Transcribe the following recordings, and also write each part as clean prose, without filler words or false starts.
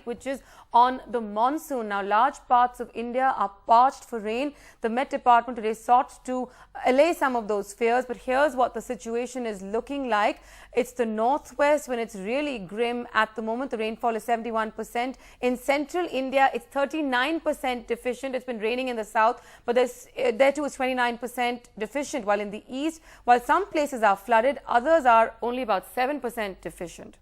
which is on the monsoon. Now, large parts of India are parched for rain. The Met Department today sought to allay some of those fears, but here's what the situation is looking like. It's the northwest when it's really grim at the moment. The rainfall is 71%. In central India, it's 39% deficient. It's been raining in the south, but there too is 29% deficient, while in the east, while some places are flooded, others are only about 7% deficient.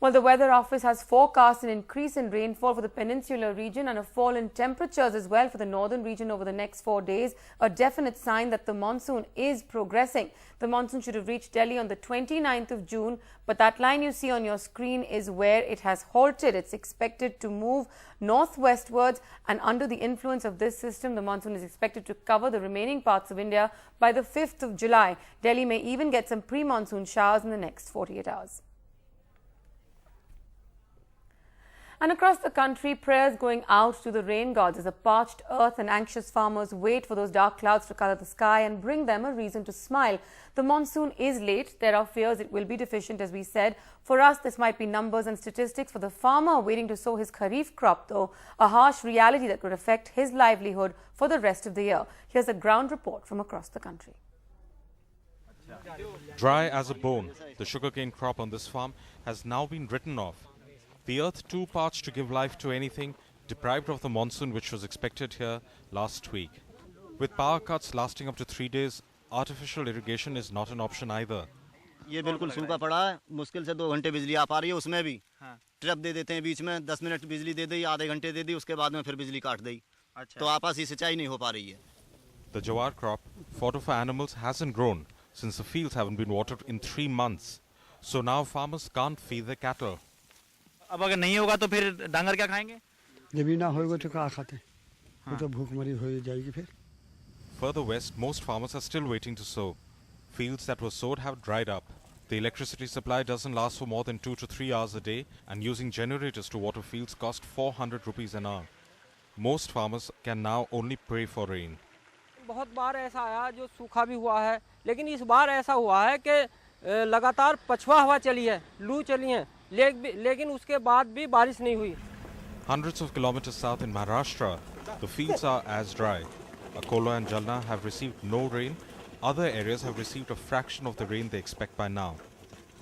Well, the Weather Office has forecast an increase in rainfall for the peninsular region and a fall in temperatures as well for the northern region over the next 4 days, a definite sign that the monsoon is progressing. The monsoon should have reached Delhi on the 29th of June, but that line you see on your screen is where it has halted. It's expected to move northwestwards, and under the influence of this system, the monsoon is expected to cover the remaining parts of India by the 5th of July. Delhi may even get some pre-monsoon showers in the next 48 hours. And across the country, prayers going out to the rain gods as a parched earth and anxious farmers wait for those dark clouds to colour the sky and bring them a reason to smile. The monsoon is late. There are fears it will be deficient, as we said. For us, this might be numbers and statistics. For the farmer waiting to sow his kharif crop, though, a harsh reality that could affect his livelihood for the rest of the year. Here's a ground report from across the country. Dry as a bone, the sugarcane crop on this farm has now been written off. The earth too parched to give life to anything, deprived of the monsoon which was expected here last week. With power cuts lasting up to 3 days, artificial irrigation is not an option either. ये बिल्कुल सूखा पड़ा है, मुश्किल से 2 घंटे बिजली आ पा रही है, उसमें भी ट्रिप दे देते हैं बीच में, 10 मिनट बिजली दे दी, आधे घंटे दे दी, उसके बाद में फिर बिजली काट दी। तो आपस ही सिंचाई नहीं हो पा रही है। The jawar crop, fodder for animals, hasn't grown since the fields haven't been watered in 3 months. So now farmers can't feed their cattle. अब अगर नहीं होगा तो फिर डांगर क्या खाएंगे? जब ना होगा तो क्या खाते? वो तो भूखमरी हो जाएगी फिर। Further west, most farmers are still waiting to sow. Fields that were sowed have dried up. The electricity supply doesn't last for more than 2 to 3 hours a day, and using generators to water fields cost 400 rupees an hour. Most farmers can now only pray for rain. बहुत बार ऐसा आया जो सूखा भी हुआ है, लेकिन इस बार ऐसा हुआ है कि लगातार पछुआ हवा चली है, लू चली है, लेकिन उसके बाद भी बारिश नहीं हुई। Hundreds of kilometers south in Maharashtra, the fields are as dry. Akola and Jalna have received no rain. Other areas have received a fraction of the rain they expect by now.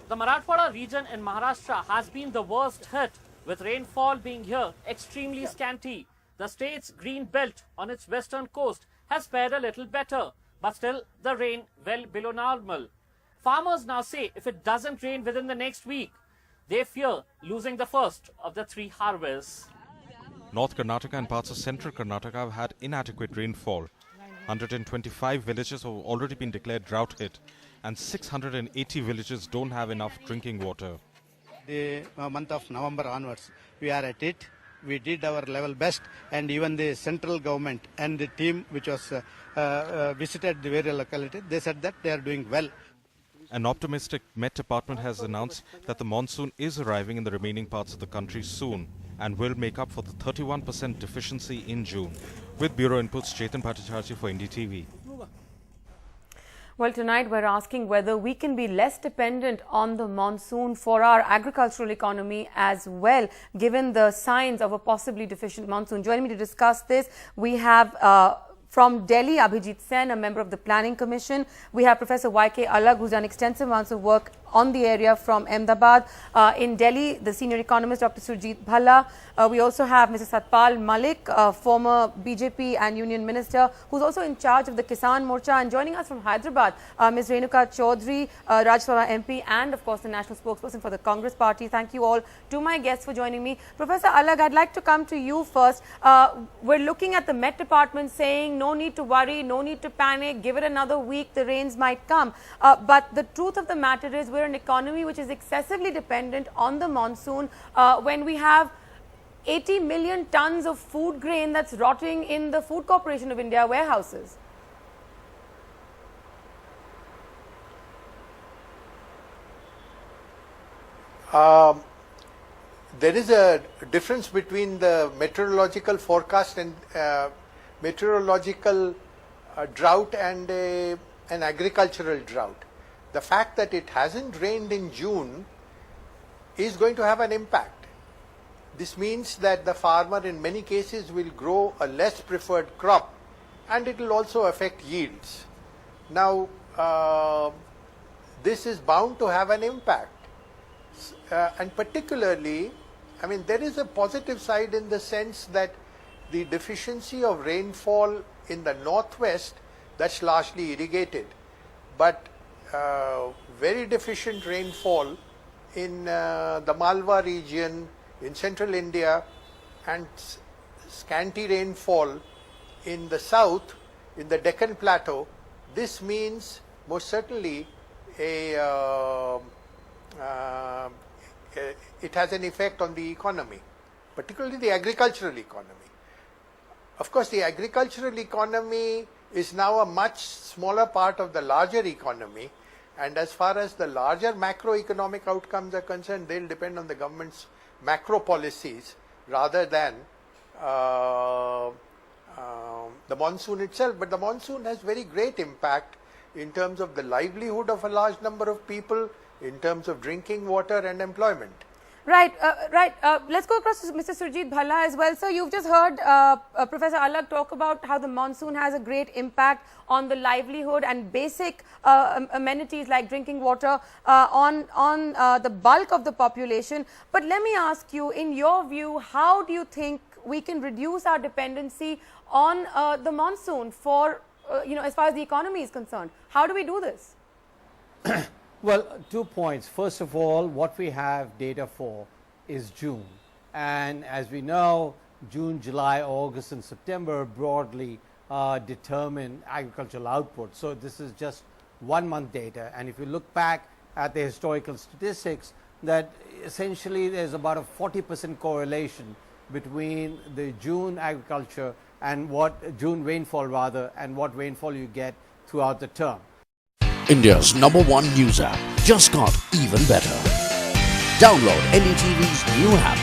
The Marathwada region in Maharashtra has been the worst hit, with rainfall being here extremely scanty. The state's green belt on its western coast has fared a little better, but still the rain well below normal. Farmers now say if it doesn't rain within the next week, they fear losing the first of the 3 harvests. North Karnataka and parts of central Karnataka have had inadequate rainfall. 125 villages have already been declared drought hit, and 680 villages don't have enough drinking water. The month of November onwards, we are at it. We did our level best, and even the central government and the team which was visited the various localities, they said that they are doing well. An optimistic Met Department has announced that the monsoon is arriving in the remaining parts of the country soon and will make up for the 31% deficiency in June. With Bureau Inputs, Chetan Bhattacharjee for NDTV. Well, tonight we're asking whether we can be less dependent on the monsoon for our agricultural economy as well, given the signs of a possibly deficient monsoon. Joining me to discuss this, we have from Delhi, Abhijit Sen, a member of the Planning Commission. We have Professor Y.K. Alag, who's done extensive amounts of work on the area from Ahmedabad. In Delhi, the senior economist, Dr. Surjit Bhalla. We also have Mr. Satpal Malik, former BJP and Union Minister, who's also in charge of the Kisan Morcha. And joining us from Hyderabad, Ms. Renuka Chaudhary, Rajya Sabha MP, and of course the national spokesperson for the Congress Party. Thank you all to my guests for joining me. Professor Alag, I'd like to come to you first. We're looking at the Met Department saying no need to worry, no need to panic, give it another week, the rains might come. But the truth of the matter is we're an economy which is excessively dependent on the monsoon when we have 80 million tons of food grain that's rotting in the Food Corporation of India warehouses. There is a difference between the meteorological forecast and meteorological drought and an agricultural drought. The fact that it hasn't rained in June is going to have an impact. This means that the farmer in many cases will grow a less preferred crop, and it will also affect yields. Now, this is bound to have an impact. And particularly, I mean, there is a positive side in the sense that the deficiency of rainfall in the northwest, that's largely irrigated, but very deficient rainfall in the Malwa region, in central India, and scanty rainfall in the south, in the Deccan Plateau. This means most certainly it has an effect on the economy, particularly the agricultural economy. Of course, the agricultural economy is now a much smaller part of the larger economy, and as far as the larger macroeconomic outcomes are concerned, they'll depend on the government's macro policies rather than the monsoon itself. But the monsoon has very great impact in terms of the livelihood of a large number of people, in terms of drinking water and employment. Right. Let's go across to Mr. Surjit Bhalla as well. So you've just heard Professor Alag talk about how the monsoon has a great impact on the livelihood and basic amenities like drinking water on the bulk of the population. But let me ask you, in your view, how do you think we can reduce our dependency on the monsoon for, as far as the economy is concerned? How do we do this? Well, 2 points. First of all, what we have data for is June. And as we know, June, July, August and September broadly determine agricultural output. So this is just 1 month data. And if you look back at the historical statistics, that essentially there's about a 40% correlation between the June agriculture and June rainfall rather, and what rainfall you get throughout the term. India's #1 news app just got even better. Download NDTV's new app,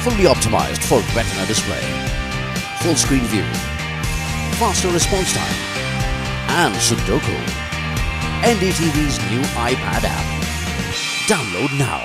fully optimized for retina display, full screen view, faster response time, and Sudoku. NDTV's new iPad app. Download now.